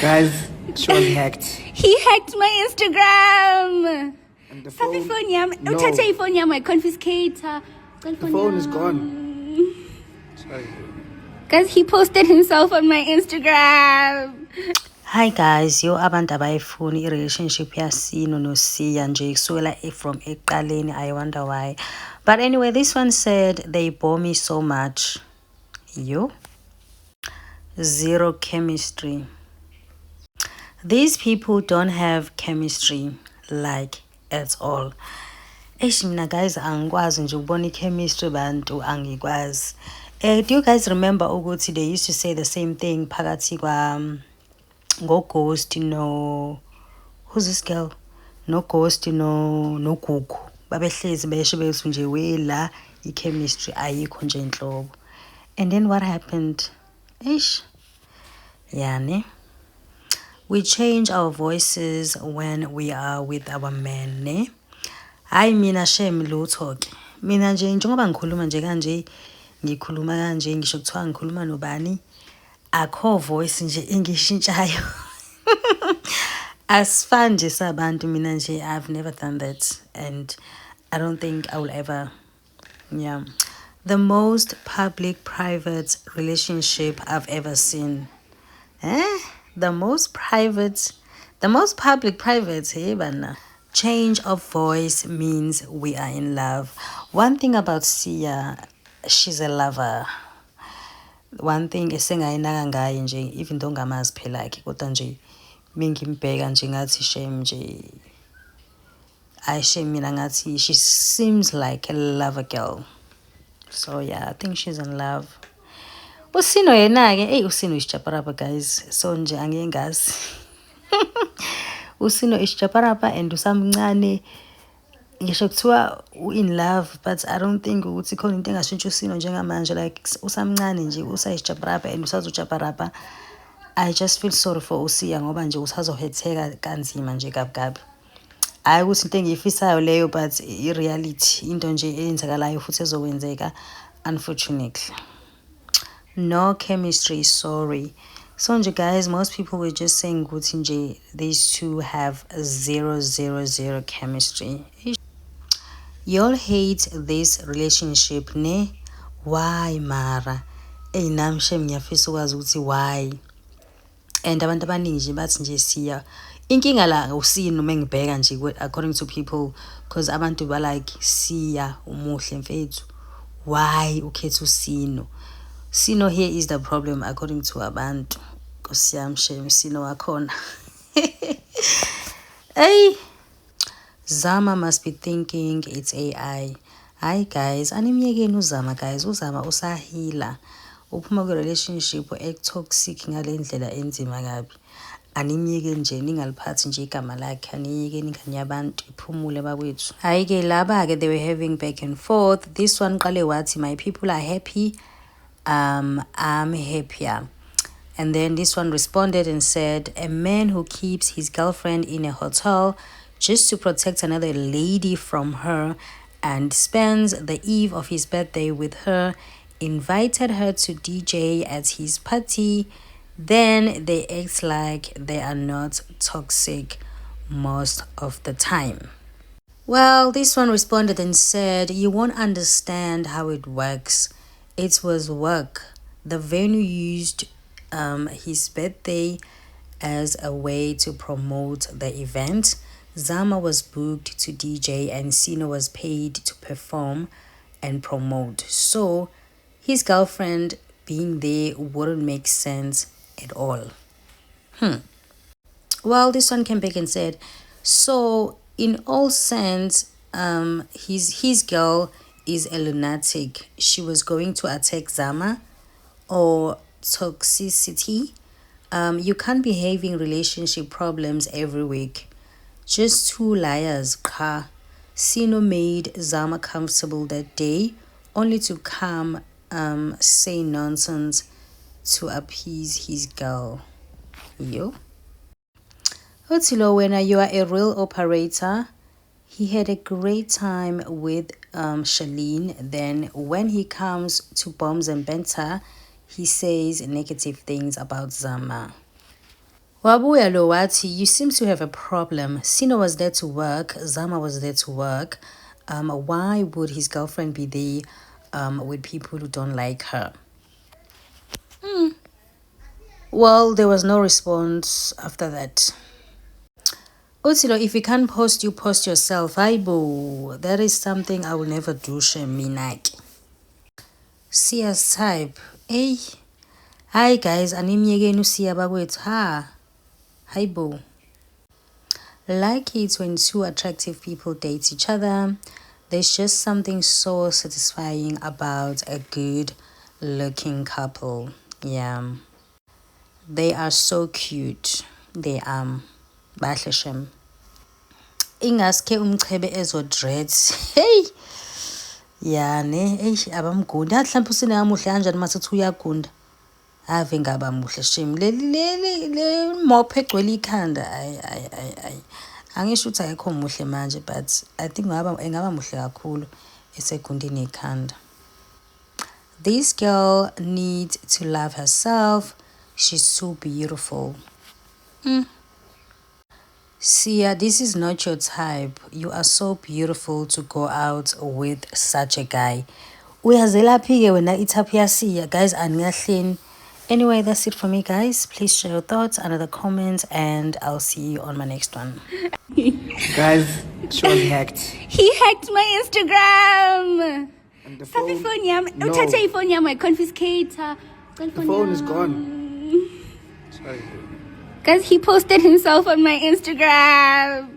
Guys, Sean hacked. He hacked my Instagram. And the Sabi phone, phone yami. no. Uthathe iphone yami, confiscate. The phone is gone. Sorry. Guys, he posted himself on my Instagram. Hi guys, yo abantu abayifuni i-relationship yasino noSiya nje kusukela from eqaleni. I wonder why. But anyway, this one said they bore me so much. Yo. Zero chemistry. These people don't have chemistry like at all. Mina guys angikwazi nje ukubona i-chemistry bantu angikwazi. Do you guys remember ukuthi they used to say the same thing phakathi kwa Ghost, no, who's this girl? No Ghost, no Gugu. Babehlezi besho bethu nje wela i-chemistry ayikho nje enhlobo. And then what happened? Yani. We change our voices when we are with our men, ne? Hayi mina shame lutho ke. Mina nje njengoba ngikhuluma nje kanje, ngikhuluma kanje ngisho kuthiwa ngikhuluma nobani, akho voice nje engishintshayo. Asifani nje sabantu mina nje, I've never done that and I don't think I will ever. Yeah. The most public private relationship I've ever seen. The most public private, hey bana. Change of voice means we are in love. One thing about Siya, she's a lover. One thing esengayinaka ngaye nje, even though ngamazi phela yakhe kodwa nje mingimbheka nje ngathi shame nje. I shame mina ngathi she seems like a lover girl. So yeah, I think she's in love. Usino yena ke, Usino ischaparapa guys. So nje angengazi. Usino ischaparapa and usamncane. Ngisho kuthiwa in love, but I don't think ukuthi khona into engashintsha Usino njengamanje, like usamncane nje usayischaparapa and usazochaparapa. I just feel sorry for Usiya ngoba nje usazohetheka kanzima nje gabi. Hayi ukuthi into engiyifisayo leyo, but i-reality into nje eyenzakalayo futhi ezokwenzeka unfortunately. No chemistry, sorry. So nje guys, most people were just saying ukuthi nje these two have zero chemistry. Y'all hate this relationship, ne? Why mara? Nami shem ngiyafisa ukwazi ukuthi why. And abantu abaningi nje bathi nje Siya inkinga la Usino mengibheka nje according to people, because abantu ba like Siya umuhle mfethu, why ukhetha Usino? Sino here is the problem according to abantu. Kusiyamshem Sino wakhona. Hey, Zama must be thinking it's AI. Hi guys, animyekeni uZama guys, uZama usahila. Uphuma kwi relationship toxic ngale ndlela enzima kabi. Animyeke nje ningaliphathi nje igama lakhe, aniyeke ninganye abantu iphumule bakwethu. Hayi ke laba ke they were having back and forth. This one qale wathi my people are happy, I'm happier. And then this one responded and said, a man who keeps his girlfriend in a hotel just to protect another lady from her and spends the eve of his birthday with her, invited her to DJ at his party, then they act like they are not toxic most of the time. Well, this one responded and said, you won't understand how it works. It was work. The venue used his birthday as a way to promote the event. Zama was booked to DJ and Sino was paid to perform and promote. So his girlfriend being there wouldn't make sense at all. Well, this one came back and said, so in all sense, his girl is a lunatic. She was going to attack Zama or toxicity. You can't be having relationship problems every week. Just two liars. Sino made Zama comfortable that day only to come say nonsense to appease his girl. Yo. Otilo, when you are a real operator, he had a great time with Charlene. Then when he comes to Bombs and Benta, he says negative things about Zama. Wabuya lo wathi, you seem to have a problem. Sino was there to work. Zama was there to work. Why would his girlfriend be there with people who don't like her? Well, there was no response after that. Utilo, if you can't post, you post yourself. Aibo, that is something I will never do, Sheminak. Sia's type. Hey. Hi guys, animyegenu siya bagwethu. Ha. Aibo. Like it when two attractive people date each other. There's just something so satisfying about a good looking couple. Yeah. They are so cute. They are. Bahleshem. Ingaske umchebe ezo dreads. Hey. Ya ne, abamgunda. Mhlawumbe usenamuhle kanjani mase uyagunda. Ave ngaba muhle shem. Le mop egcwele ikhanda. Ay. Angisho ukuthi ayikho muhle manje, but I think engaba muhle kakhulu esegundini ikhanda. This girl needs to love herself. She's so beautiful. Sia, this is not your type. You are so beautiful to go out with such a guy. Uyazelaphi-ke wena ithapu yasiya, guys, aniyahleni. Anyway, that's it for me, guys. Please share your thoughts under the comments, and I'll see you on my next one. Guys, she was hacked. He hacked my Instagram. And the Sabi phone, phone yami. no. Uthathe iphone yami, I confiscate her. The phone is gone. Sorry. Guys, he posted himself on my Instagram.